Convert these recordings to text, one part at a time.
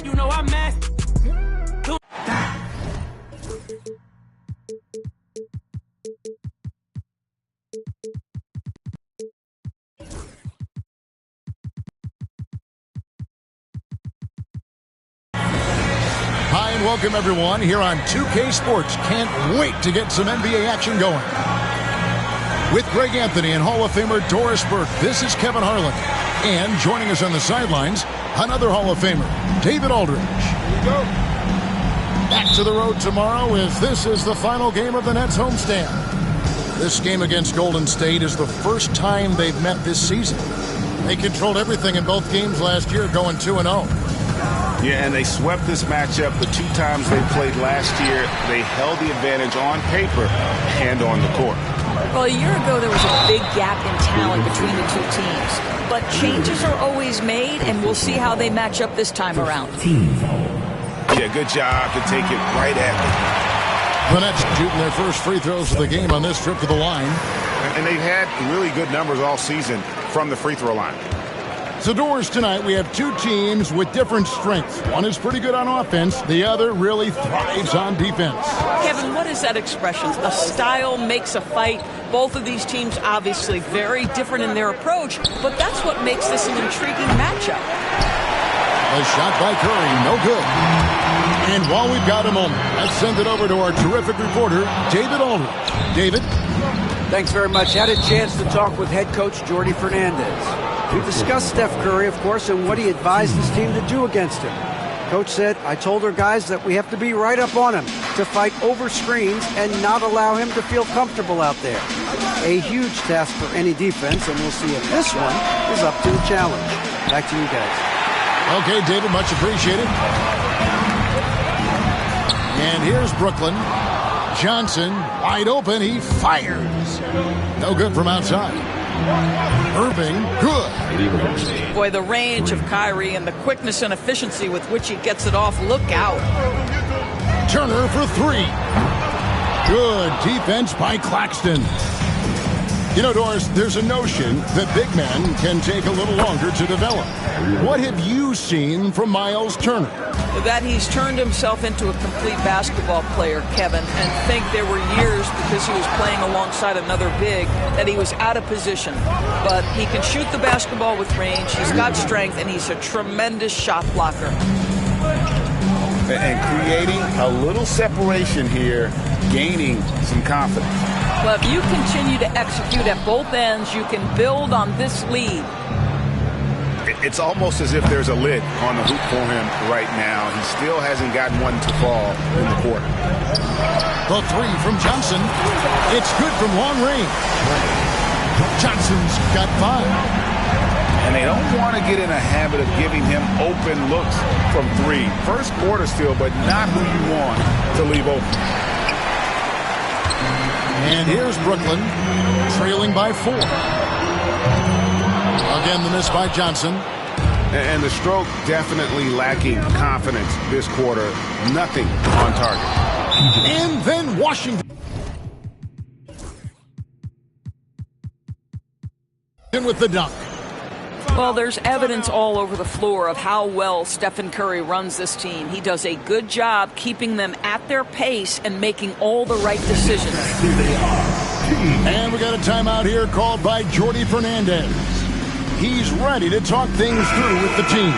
You know I'm mad. Hi and welcome everyone here on 2K Sports. Can't wait to get some NBA action going. With Greg Anthony and Hall of Famer Doris Burke, this is Kevin Harlan. And joining us on the sidelines, another Hall of Famer, David Aldridge. Here we go. Back to the road tomorrow as this is the final game of the Nets homestand. This game against Golden State is the first time they've met this season. They controlled everything in both games last year, going 2-0. Yeah, and they swept this matchup the two times they played last year. They held the advantage on paper and on the court. Well, a year ago, there was a big gap in talent between the two teams. But changes are always made, and we'll see how they match up this time around. Yeah, good job to take it right at them. The Nets shooting their first free throws of the game on this trip to the line. And they've had really good numbers all season from the free throw line. So, Doors, tonight we have two teams with different strengths. One is pretty good on offense. The other really thrives on defense. Kevin, what is that expression? A style makes a fight. Both of these teams obviously very different in their approach, but that's what makes this an intriguing matchup. A shot by Curry, no good. And while we've got a moment, let's send it over to our terrific reporter, David Aldridge. David? Thanks very much. Had a chance to talk with head coach Jordi Fernandez. We discussed Steph Curry, of course, and what he advised his team to do against him. Coach said, I told our guys that we have to be right up on him to fight over screens and not allow him to feel comfortable out there. A huge task for any defense, and we'll see if this one is up to the challenge. Back to you guys. Okay, David, much appreciated. And here's Brooklyn. Johnson, wide open, he fires. No good from outside. Irving, good. Boy, the range of Kyrie and the quickness and efficiency with which he gets it off, look out. Turner for three. Good defense by Claxton. You know, Doris, there's a notion that big men can take a little longer to develop. What have you seen from Miles Turner? That he's turned himself into a complete basketball player, Kevin, and think there were years because he was playing alongside another big that he was out of position. But he can shoot the basketball with range, he's got strength, and he's a tremendous shot blocker. And creating a little separation here, gaining some confidence. Well, if you continue to execute at both ends, you can build on this lead. It's almost as if there's a lid on the hoop for him right now. He still hasn't gotten one to fall in the court. The three from Johnson. It's good from long range. Johnson's got five. And they don't want to get in a habit of giving him open looks from three. First quarter still, but not who you want to leave open. And here's Brooklyn, trailing by 4. Again, the miss by Johnson. And the stroke definitely lacking confidence this quarter. Nothing on target. And then Washington with the dunk. Well, there's evidence all over the floor of how well Stephen Curry runs this team. He does a good job keeping them at their pace and making all the right decisions. And we got a timeout here called by Jordi Fernandez. He's ready to talk things through with the team.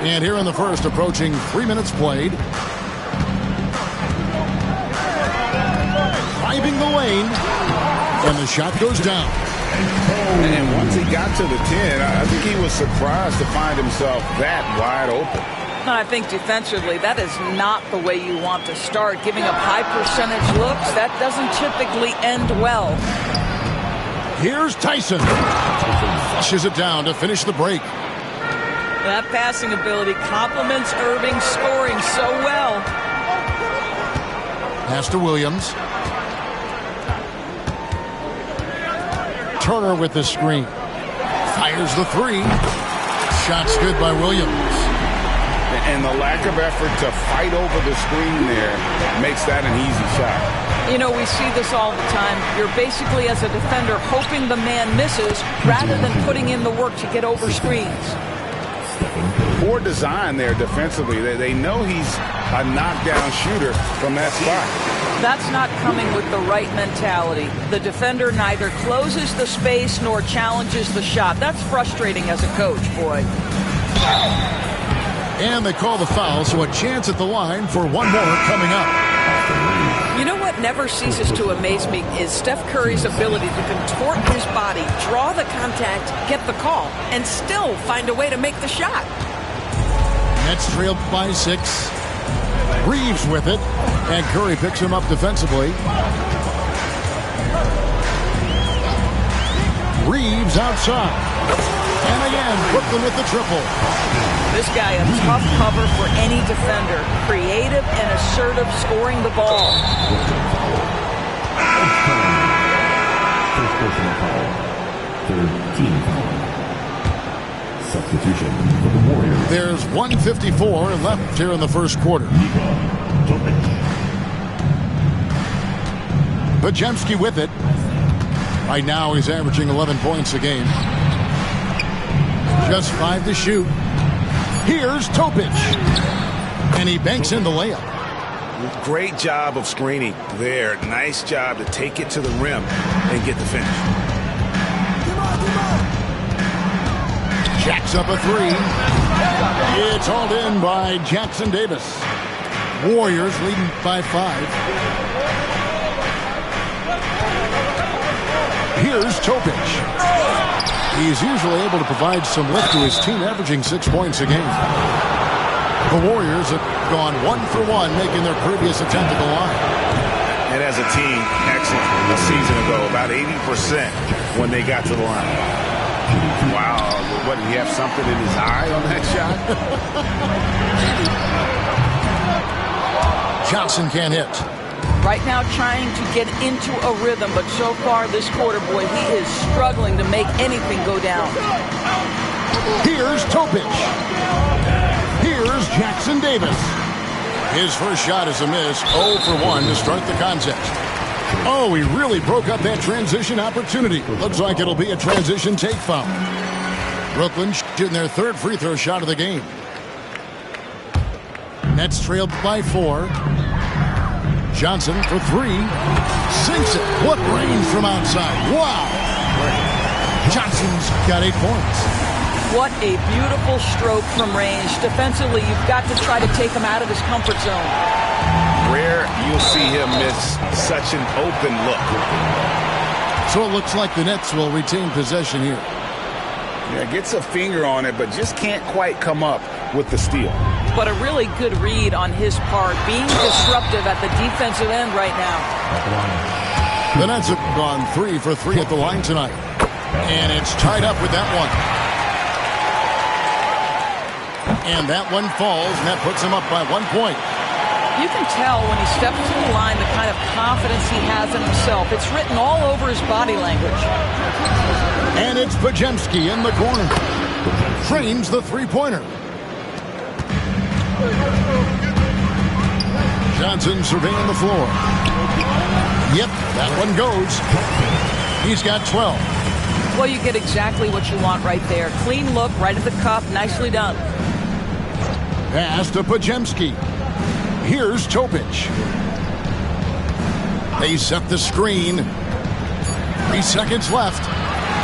And here in the first, approaching 3 minutes played. Driving the lane. And the shot goes down. And once he got to the 10, I think he was surprised to find himself that wide open. I think defensively, that is not the way you want to start. Giving up high percentage looks, that doesn't typically end well. Here's Tyson. Flushes it down to finish the break. That passing ability complements Irving scoring so well. Pass to Williams. Turner with the screen. Fires the three. Shot's good by Williams. And the lack of effort to fight over the screen there makes that an easy shot. You know, we see this all the time. You're basically, as a defender, hoping the man misses rather than putting in the work to get over screens. Poor design there defensively. They know he's a knockdown shooter from that spot. That's not coming with the right mentality. The defender neither closes the space nor challenges the shot. That's frustrating as a coach, boy. And they call the foul, so a chance at the line for one more coming up. You know what never ceases to amaze me is Steph Curry's ability to contort his body, draw the contact, get the call, and still find a way to make the shot. Nets trailed by 6. Reeves with it, and Curry picks him up defensively. Reeves outside. And again, Brooklyn with the triple. This guy a tough cover for any defender. Creative and assertive scoring the ball. First personal foul. Third team foul. Substitution for the Warriors. There's 1:54 left here in the first quarter. Podziemski with it. Right now he's averaging 11 points a game. Just 5 to shoot. Here's Topic. And he banks in the layup. Great job of screening there. Nice job to take it to the rim and get the finish. Jacks up a 3. It's hauled in by Jackson Davis. Warriors leading by 5. Here's Topic. He's usually able to provide some lift to his team, averaging 6 points a game. The Warriors have gone 1 for 1, making their previous attempt at the line. And as a team, excellent a season ago, about 80% when they got to the line. Wow, what, did he have something in his eye on that shot? Johnson can't hit. Right now trying to get into a rhythm, but so far this quarter, boy, he is struggling to make anything go down. Here's Topic. Here's Jackson Davis. His first shot is a miss. 0 for 1 to start the contest. Oh, he really broke up that transition opportunity. Looks like it'll be a transition take foul. Brooklyn shooting their third free throw shot of the game. Nets trailed by 4. Johnson for 3. Sinks it. What range from outside. Wow. Johnson's got 8 points. What a beautiful stroke from range. Defensively, you've got to try to take him out of his comfort zone. Rare you'll see him miss such an open look. So it looks like the Nets will retain possession here. Yeah, gets a finger on it, but just can't quite come up with the steal. But a really good read on his part, being disruptive at the defensive end right now. The Nets have gone 3 for 3 at the line tonight. And it's tied up with that one. And that one falls, and that puts him up by 1 point. You can tell when he steps to the line the kind of confidence he has in himself. It's written all over his body language. And it's Podziemski in the corner. Frames the three-pointer. Johnson surveying the floor. Yep, that one goes. He's got 12. Well, you get exactly what you want right there. Clean look, right at the cup, nicely done. Pass to Podziemski. Here's Topic. They set the screen. 3 seconds left.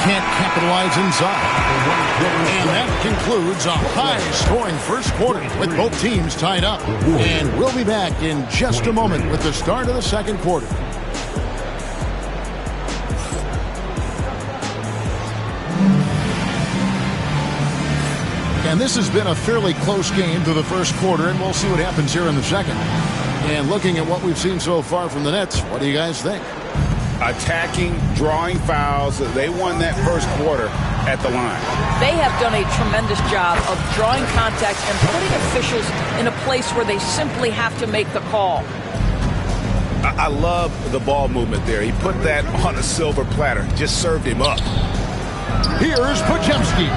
Can't capitalize inside. And that concludes a high-scoring first quarter with both teams tied up. And we'll be back in just a moment with the start of the second quarter. And this has been a fairly close game through the first quarter, and we'll see what happens here in the second. And looking at what we've seen so far from the Nets, what do you guys think? Attacking, drawing fouls. They won that first quarter at the line. They have done a tremendous job of drawing contact and putting officials in a place where they simply have to make the call. I love the ball movement there. He put that on a silver platter. Just served him up. Here's Podziemski.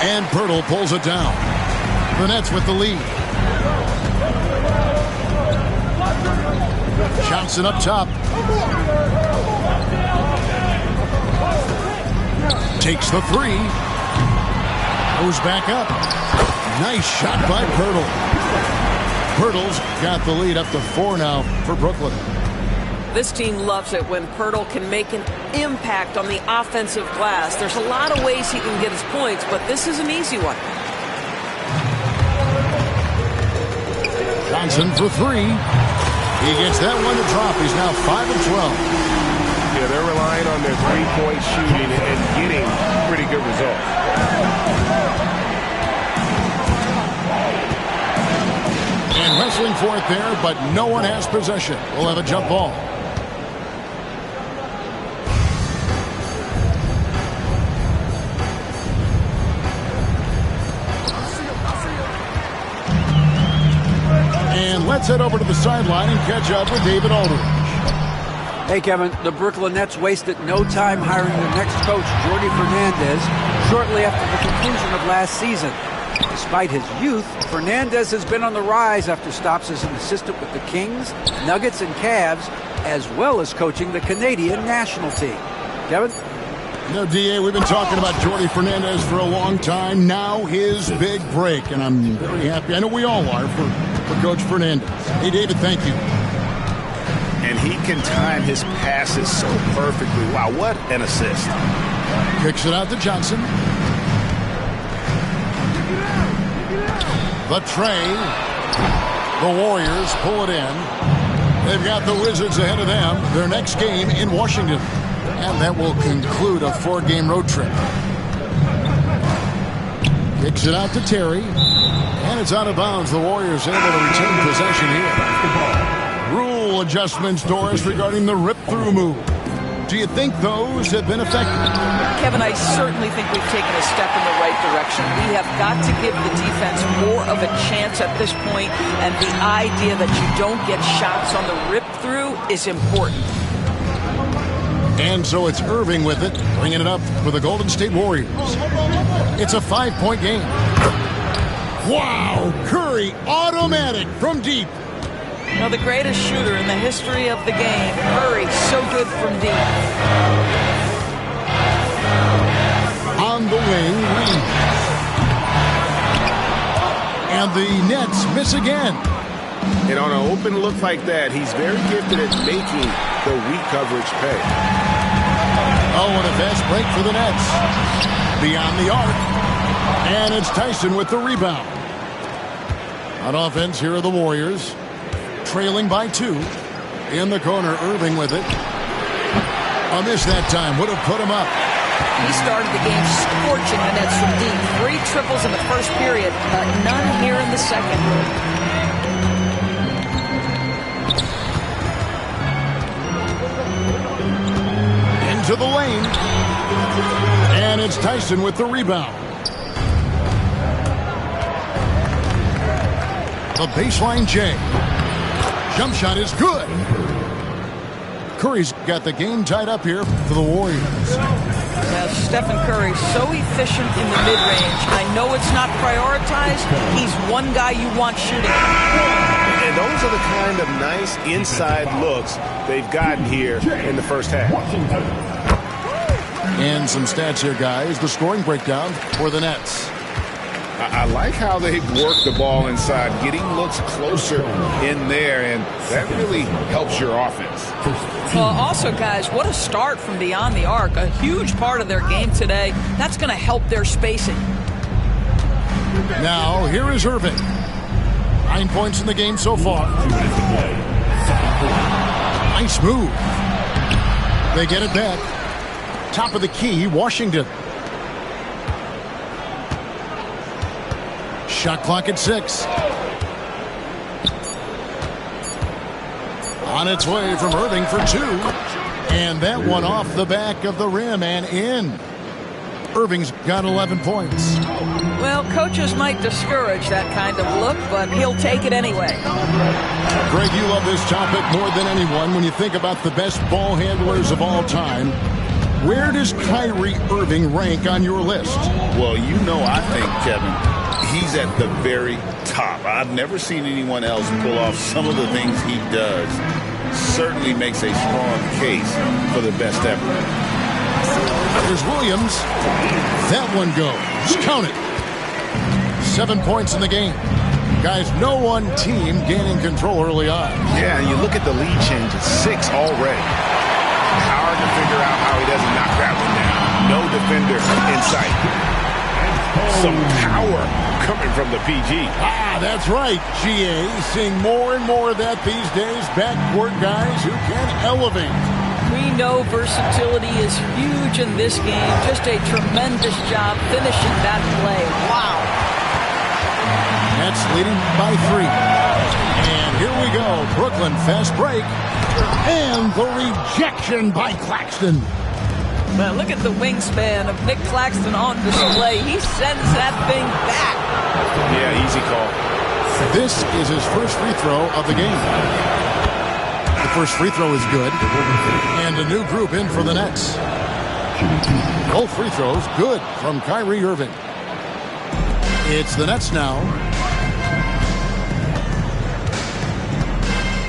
And Pirtle pulls it down. The Nets with the lead. Johnson up top. Takes the three. Goes back up. Nice shot by Pirtle. Pirtle's got the lead up to 4 now for Brooklyn. This team loves it when Pirtle can make an impact on the offensive glass. There's a lot of ways he can get his points, but this is an easy one. Johnson for 3. He gets that one to drop. He's now 5 of 12. Yeah, they're relying on their three-point shooting and getting pretty good results. And wrestling for it there, but no one has possession. We'll have a jump ball. And let's head over to the sideline and catch up with David Aldridge. Hey, Kevin, the Brooklyn Nets wasted no time hiring their next coach, Jordi Fernandez, shortly after the conclusion of last season. Despite his youth, Fernandez has been on the rise after stops as an assistant with the Kings, Nuggets, and Cavs, as well as coaching the Canadian national team. Kevin? You know, D.A., we've been talking about Jordi Fernandez for a long time. Now his big break, and I'm very happy. I know we all are for Coach Fernandez. Hey, David, thank you. And he can time his passes so perfectly. Wow, what an assist. Kicks it out to Johnson. The tray. The Warriors pull it in. They've got the Wizards ahead of them. Their next game in Washington. And that will conclude a 4-game road trip. Kicks it out to Terry. And it's out of bounds. The Warriors able to retain possession here. Rule adjustments, Doris, regarding the rip-through move. Do you think those have been effective? Kevin, I certainly think we've taken a step in the right direction. We have got to give the defense more of a chance at this point, and the idea that you don't get shots on the rip-through is important. And so it's Irving with it, bringing it up for the Golden State Warriors. It's a 5-point game. Wow! Curry, automatic from deep. You know, the greatest shooter in the history of the game, Curry, so good from deep. On the wing, Lee. And the Nets miss again. And on an open look like that, he's very gifted at making the weak coverage pay. Oh, and a fast break for the Nets. Beyond the arc. And it's Tyson with the rebound. On offense, here are the Warriors. Trailing by 2. In the corner, Irving with it. A miss that time. Would have put him up. He started the game scorching the Nets from deep. 3 triples in the first period, but none here in the second. Into the lane. And it's Tyson with the rebound. The baseline J. Jump shot is good. Curry's got the game tied up here for the Warriors. Yeah, Stephen Curry, so efficient in the mid-range. I know it's not prioritized. He's one guy you want shooting. And those are the kind of nice inside looks they've gotten here in the first half. And some stats here, guys. The scoring breakdown for the Nets. I like how they've worked the ball inside, getting looks closer in there, and that really helps your offense. Well, also, guys, what a start from beyond the arc. A huge part of their game today. That's going to help their spacing. Now, here is Irving. 9 points in the game so far. Nice move. They get it back. Top of the key, Washington. Shot clock at 6. On its way from Irving for 2. And that one off the back of the rim and in. Irving's got 11 points. Well, coaches might discourage that kind of look, but he'll take it anyway. Greg, you love this topic more than anyone when you think about the best ball handlers of all time. Where does Kyrie Irving rank on your list? Well, you know, I think, Kevin, He's at the very top. I've never seen anyone else pull off some of the things he does. Certainly makes a strong case for the best ever. There's Williams. That one goes. Count it. 7 points in the game. Guys, no one team gaining control early on. Yeah, and you look at the lead change. It's 6 already. Hard to figure out how he doesn't knock that one down. No defender in sight. Some power coming from the PG. That's right, GA. Seeing more and more of that these days. Backcourt guys who can elevate. We know versatility is huge in this game. Just a tremendous job finishing that play. Wow. That's leading by 3. And here we go. Brooklyn fast break. And the rejection by Claxton. Well, look at the wingspan of Nick Claxton on display. He sends that thing back. Yeah, easy call. This is his first free throw of the game. The first free throw is good. And a new group in for the Nets. Both free throws good from Kyrie Irving. It's the Nets now.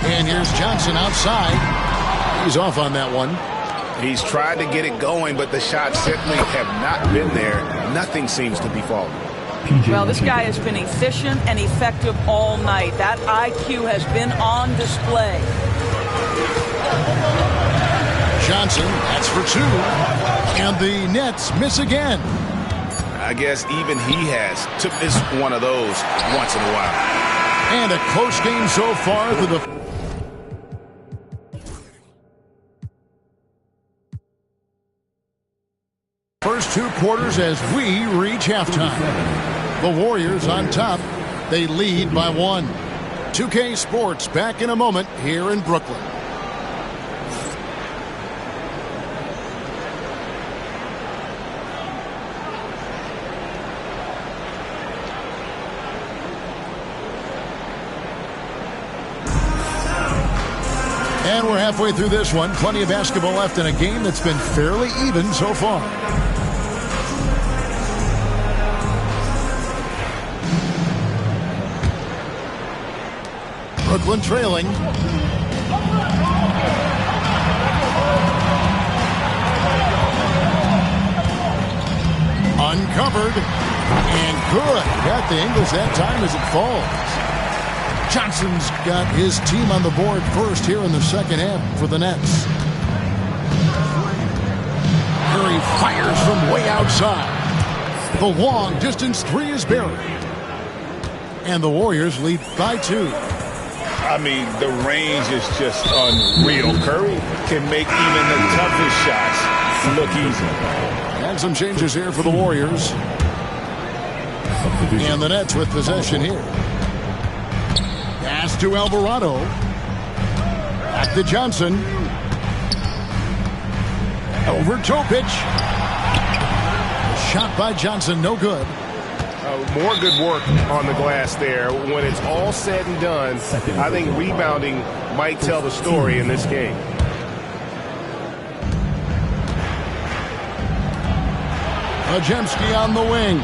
And here's Johnson outside. He's off on that one. He's tried to get it going, but the shots simply have not been there. Nothing seems to be falling. Well, this guy has been efficient and effective all night. That IQ has been on display. Johnson, that's for 2. And the Nets miss again. I guess even he has to miss one of those once in a while. And a close game so far for the first 2 quarters as we reach halftime. The Warriors on top. They lead by 1. 2K Sports back in a moment here in Brooklyn. And we're halfway through this one. Plenty of basketball left in a game that's been fairly even so far. Brooklyn trailing. Uncovered. And good. Got the Ingles that time as it falls. Johnson's got his team on the board first here in the second half for the Nets. Curry fires from way outside. The long distance 3 is buried. And the Warriors lead by 2. I mean, the range is just unreal. Curry can make even the toughest shots look easy. And some changes here for the Warriors. And the Nets with possession here. Pass to Alvarado. Back to Johnson. Over Topic. Shot by Johnson, no good. More good work on the glass there. When it's all said and done, I think rebounding might tell the story in this game. Majemski on the wing.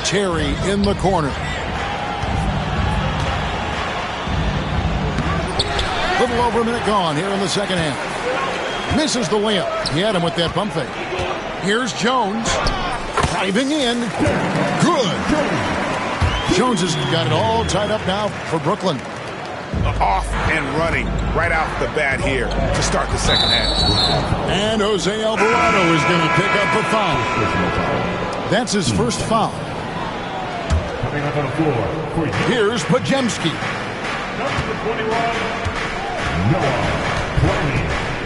Terry in the corner. Little over a minute gone here in the second half. Misses the layup. He had him with that pump fake. Here's Jones. Driving in. Good. Jones has got it all tied up now for Brooklyn. Off and running right off the bat here to start the second half. And Jose Alvarado is going to pick up a foul. That's his first foul. Coming up on the floor. Here's Pajemski.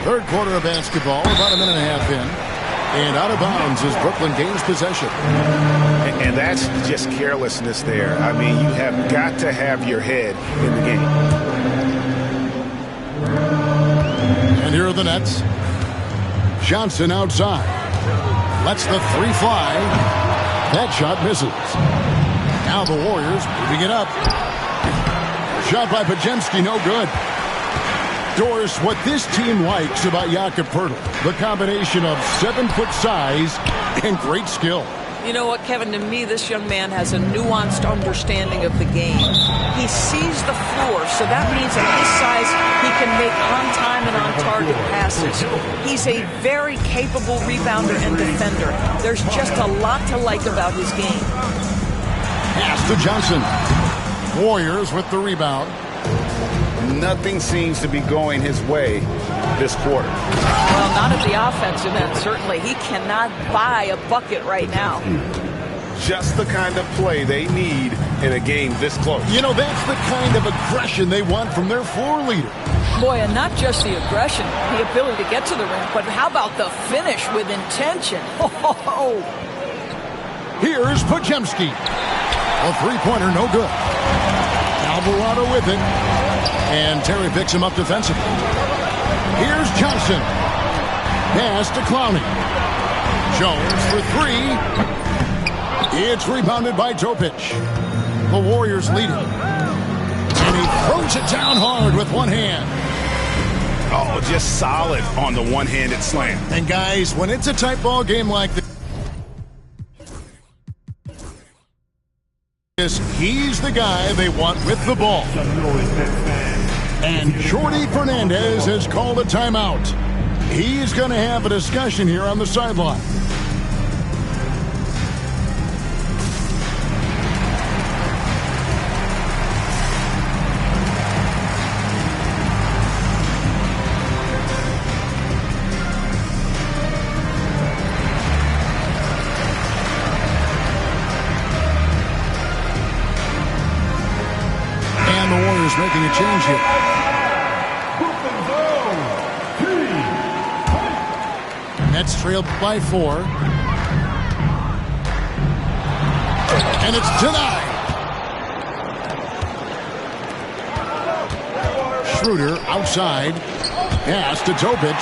Third quarter of basketball, about a minute and a half in. And out of bounds as Brooklyn gains possession. And that's just carelessness there. I mean, you have got to have your head in the game. And here are the Nets. Johnson outside. Lets the 3 fly. That shot misses. Now the Warriors moving it up. Shot by Pajemski, no good. Doris, what this team likes about Jakob Poeltl, the combination of 7-foot size and great skill. You know what, Kevin, to me, this young man has a nuanced understanding of the game. He sees the floor, so that means at his size, he can make on-time and on-target passes. He's a very capable rebounder and defender. There's just a lot to like about his game. Pass to Johnson. Warriors with the rebound. Nothing seems to be going his way this quarter. Well, not at the offensive end, certainly. He cannot buy a bucket right now. Just the kind of play they need in a game this close. You know, that's the kind of aggression they want from their floor leader. Boy, and not just the aggression, the ability to get to the rim, but how about the finish with intention? Oh. Here's Podziemski. A three-pointer, no good. Alvarado with it. And Terry picks him up defensively. Here's Johnson. Pass to Clowney. Jones for three. It's rebounded by Topic. The Warriors lead it. And he throws it down hard with one hand. Oh, just solid on the one-handed slam. And guys, when it's a tight ball game like this, he's the guy they want with the ball. And Jordi Fernandez has called a timeout. He's going to have a discussion here on the sideline. And the Warriors making a change here. Nets trailed by 4. And it's denied. Schroeder outside. Pass to Topic.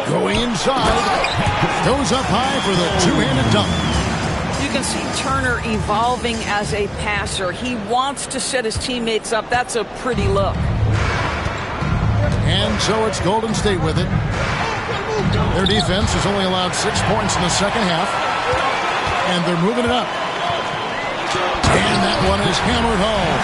Going inside. Goes up high for the two-handed dunk. You can see Turner evolving as a passer. He wants to set his teammates up. That's a pretty look. And so it's Golden State with it. Their defense has only allowed 6 points in the second half. And they're moving it up. And that one is hammered home.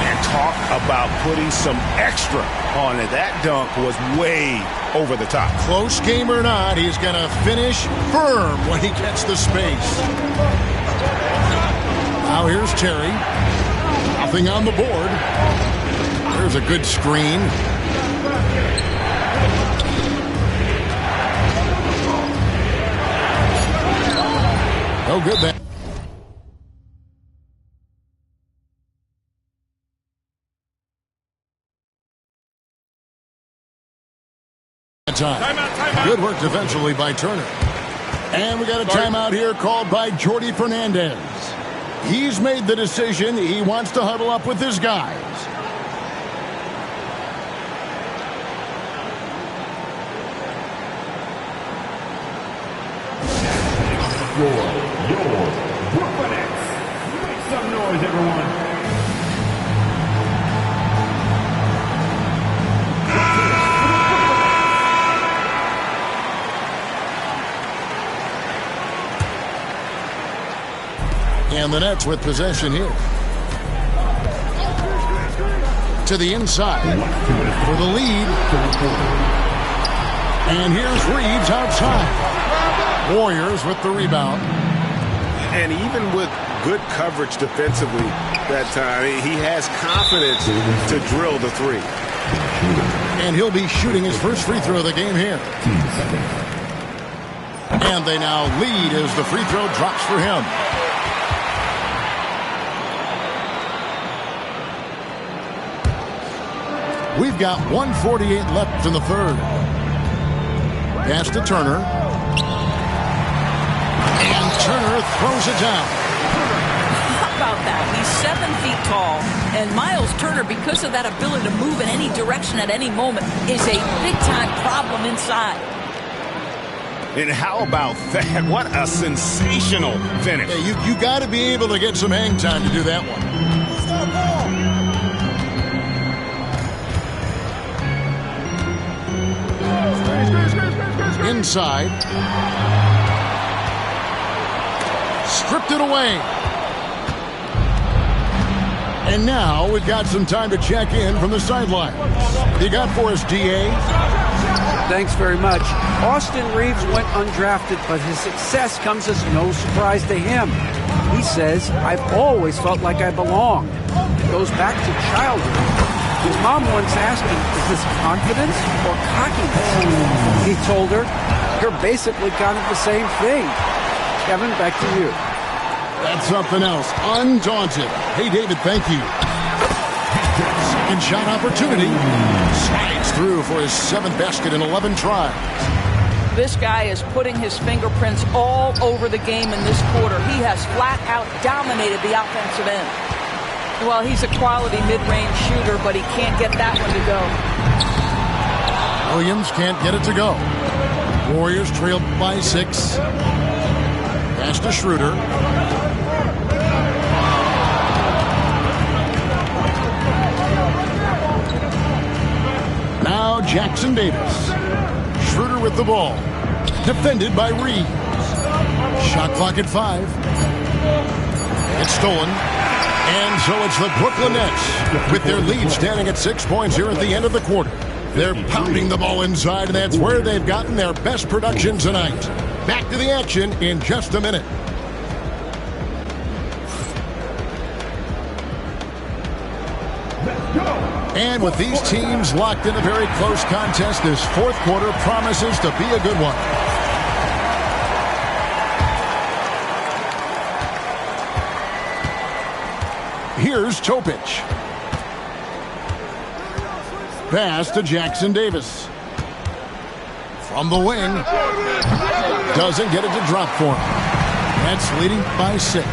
And talk about putting some extra on it. That dunk was way over the top. Close game or not, he's going to finish firm when he gets the space. Now here's Terry. Nothing on the board. There's a good screen. No good there. Time. Good work defensively by Turner. And we got a timeout here called by Jordi Fernandez. He's made the decision. He wants to huddle up with his guys. Your Brooklyn Nets. Make some noise, everyone. And the Nets with possession here. To the inside for the lead. And here's Reeves outside. Warriors with the rebound. And even with good coverage defensively that time, he has confidence to drill the three. And he'll be shooting his first free throw of the game here. And they now lead as the free throw drops for him. We've got 1:48 left in the third. Pass to Turner. And Turner throws it down. How about that? He's 7 feet tall. And Miles Turner, because of that ability to move in any direction at any moment, is a big-time problem inside. And how about that? What a sensational finish. Yeah, you got to be able to get some hang time to do that one. inside. Stripped it away. And now we've got some time to check in from the sidelines. You got for us, D.A.? Thanks very much. Austin Reeves went undrafted, but his success comes as no surprise to him. He says, I've always felt like I belong. It goes back to childhood. His mom once asked him, is this confidence or cockiness? He told her, you're basically kind of the same thing. Kevin, back to you. That's something else. Undaunted. Hey, David, thank you. Second shot opportunity. Slides through for his 7th basket in 11 tries. This guy is putting his fingerprints all over the game in this quarter. He has flat out dominated the offensive end. Well, he's a quality mid-range shooter, but he can't get that one to go. Williams can't get it to go. Warriors trailed by 6. Pass to Schroeder. Now Jackson Davis. Schroeder with the ball. Defended by Reeves. Shot clock at 5. It's stolen. And so it's the Brooklyn Nets with their lead standing at 6 points here at the end of the quarter. They're pounding the ball inside, and that's where they've gotten their best production tonight. Back to the action in just a minute. And with these teams locked in a very close contest, this 4th quarter promises to be a good one. Here's Topic. Pass to Jackson Davis. From the wing. Doesn't get it to drop for him. Nets leading by 6.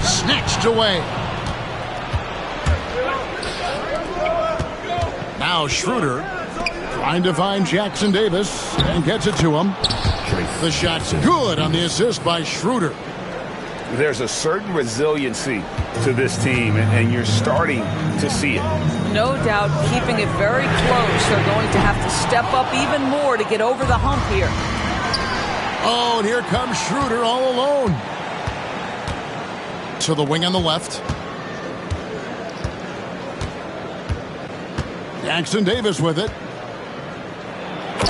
Snatched away. Now Schroeder trying to find Jackson Davis and gets it to him. The shot's good on the assist by Schroeder. There's a certain resiliency to this team, and you're starting to see it. No doubt, keeping it very close. They're going to have to step up even more to get over the hump here. Oh, and here comes Schroeder all alone. To the wing on the left. Jackson Davis with it.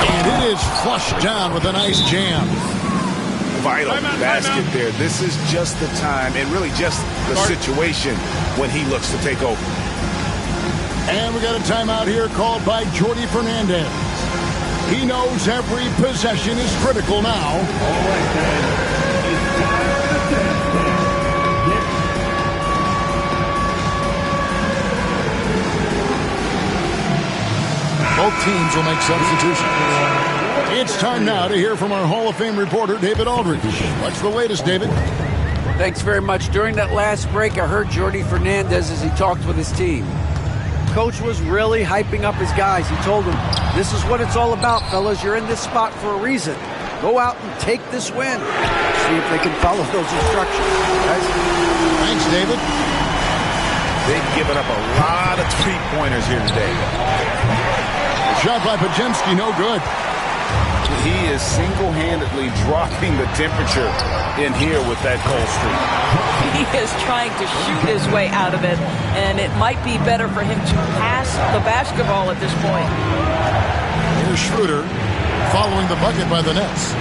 And it is flushed down with a nice jam. Vital basket there. This is just the time and really just the situation when he looks to take over. And we got a timeout here called by Jordi Fernandez. He knows every possession is critical now. All right, then. It's time for the test then. Both teams will make substitutions. It's time now to hear from our Hall of Fame reporter, David Aldridge. What's the latest, David? Thanks very much. During that last break, I heard Jordi Fernandez as he talked with his team. Coach was really hyping up his guys. He told them, this is what it's all about, fellas. You're in this spot for a reason. Go out and take this win. See if they can follow those instructions. Guys? Thanks, David. They've given up a lot of three-pointers here today. Shot by Pajemski, no good. He is single-handedly dropping the temperature in here with that cold streak. He is trying to shoot his way out of it, and it might be better for him to pass the basketball at this point. Here's Schroeder following the bucket by the Nets.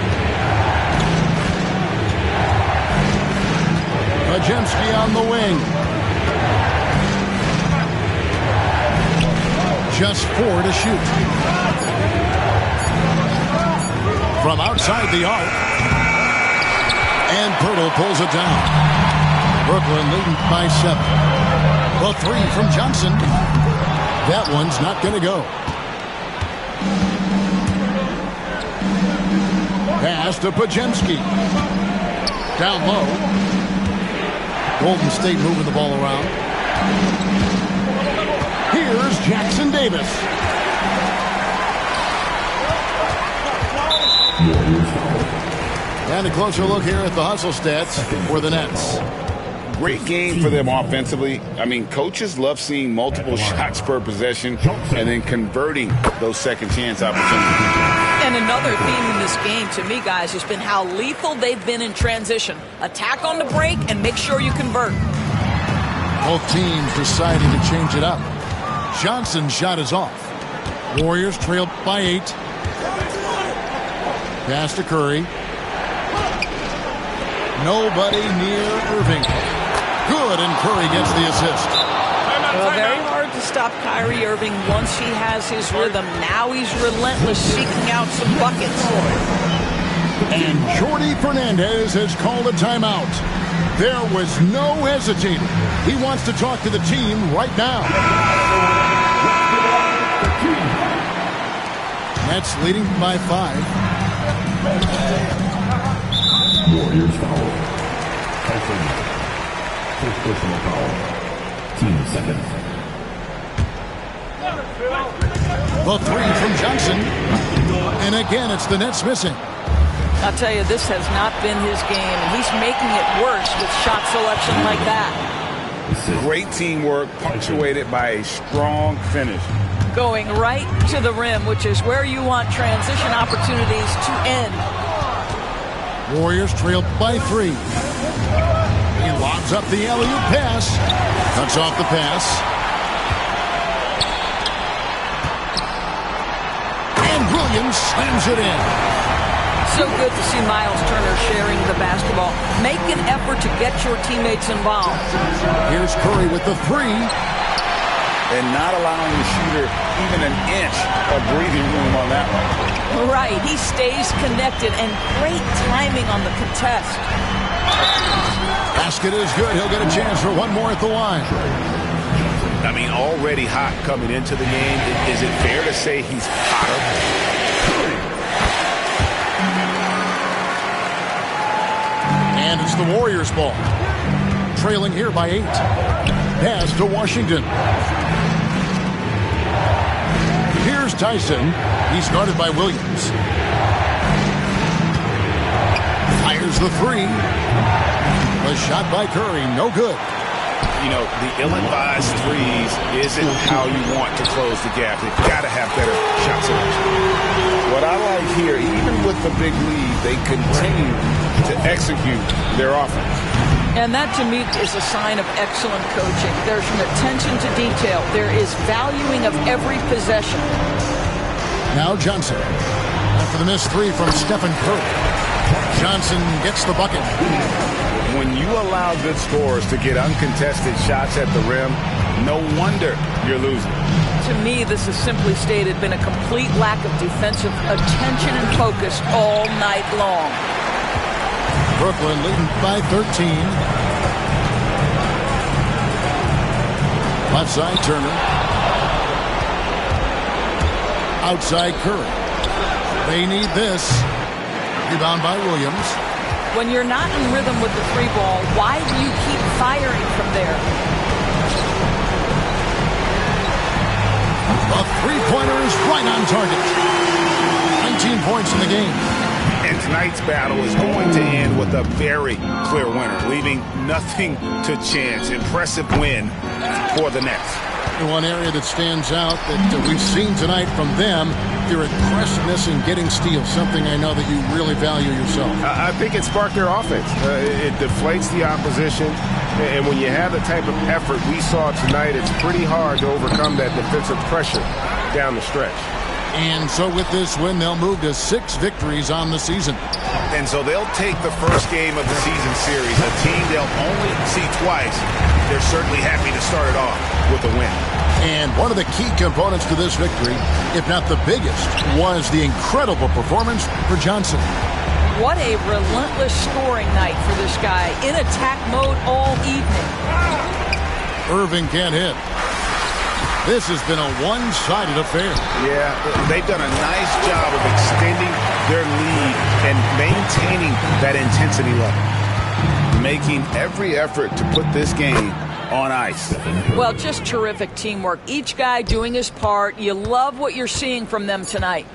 Pajemski on the wing. Just 4 to shoot. From outside the arc. And Pirtle pulls it down. Brooklyn leading by 7. The 3 from Johnson. That one's not going to go. Pass to Pajemski. Down low. Golden State moving the ball around. Here's Jackson Davis. And a closer look here at the hustle stats for the Nets. Great game for them offensively. I mean, coaches love seeing multiple shots per possession and then converting those second chance opportunities. And another theme in this game to me, guys, has been how lethal they've been in transition. Attack on the break and make sure you convert. Both teams deciding to change it up. Johnson's shot is off. Warriors trailed by 8. Pass to Curry. Nobody near Irving. Good, and Curry gets the assist. Well, very hard to stop Kyrie Irving once he has his rhythm. Now he's relentless, seeking out some buckets. And Jordi Fernandez has called a timeout. There was no hesitating. He wants to talk to the team right now. Nets leading by 5. Warriors foul. First personal foul. Team second. The 3 from Johnson. And again, it's the Nets missing. I'll tell you, this has not been his game, and he's making it worse with shot selection like that. Great teamwork punctuated by a strong finish. Going right to the rim, which is where you want transition opportunities to end. Warriors trailed by 3. He lobs up the alley-oop pass. Cuts off the pass. And Williams slams it in. So good to see Miles Turner sharing the basketball. Make an effort to get your teammates involved. Here's Curry with the 3. And not allowing the shooter even an inch of breathing room on that one. Right, he stays connected, and great timing on the contest. Basket is good. He'll get a chance for one more at the line. I mean, already hot coming into the game. Is it fair to say he's hotter? And it's the Warriors' ball. Trailing here by 8. Pass to Washington. Here's Tyson. He's guarded by Williams. Fires the 3. A shot by Curry. No good. You know, the ill-advised threes isn't how you want to close the gap. They've got to have better shot selection. What I like here, even with the big lead, they continue to execute their offense. And that, to me, is a sign of excellent coaching. There's an attention to detail. There is valuing of every possession. Now Johnson. After the missed 3 from Stephen Curry. Johnson gets the bucket. When you allow good scorers to get uncontested shots at the rim, no wonder you're losing. To me, this has simply stated been a complete lack of defensive attention and focus all night long. Brooklyn leading by 13. Left side, Turner. Outside, Curry. They need this. Rebound by Williams. When you're not in rhythm with the 3 ball, why do you keep firing from there? A 3-pointer is right on target. 19 points in the game. And tonight's battle is going to end with a very clear winner, leaving nothing to chance. Impressive win for the Nets. One area that stands out that we've seen tonight from them, their aggressiveness in getting steals, something I know that you really value yourself. I think it sparked their offense. It deflates the opposition. And when you have the type of effort we saw tonight, it's pretty hard to overcome that defensive pressure down the stretch. And so with this win, they'll move to 6 victories on the season. And so they'll take the first game of the season series, a team they'll only see twice. They're certainly happy to start it off with a win. And one of the key components to this victory, if not the biggest, was the incredible performance for Johnson. What a relentless scoring night for this guy. In attack mode all evening. Irving can't hit. This has been a one-sided affair. Yeah, they've done a nice job of extending their lead and maintaining that intensity level. Making every effort to put this game on ice. Well, just terrific teamwork. Each guy doing his part. You love what you're seeing from them tonight.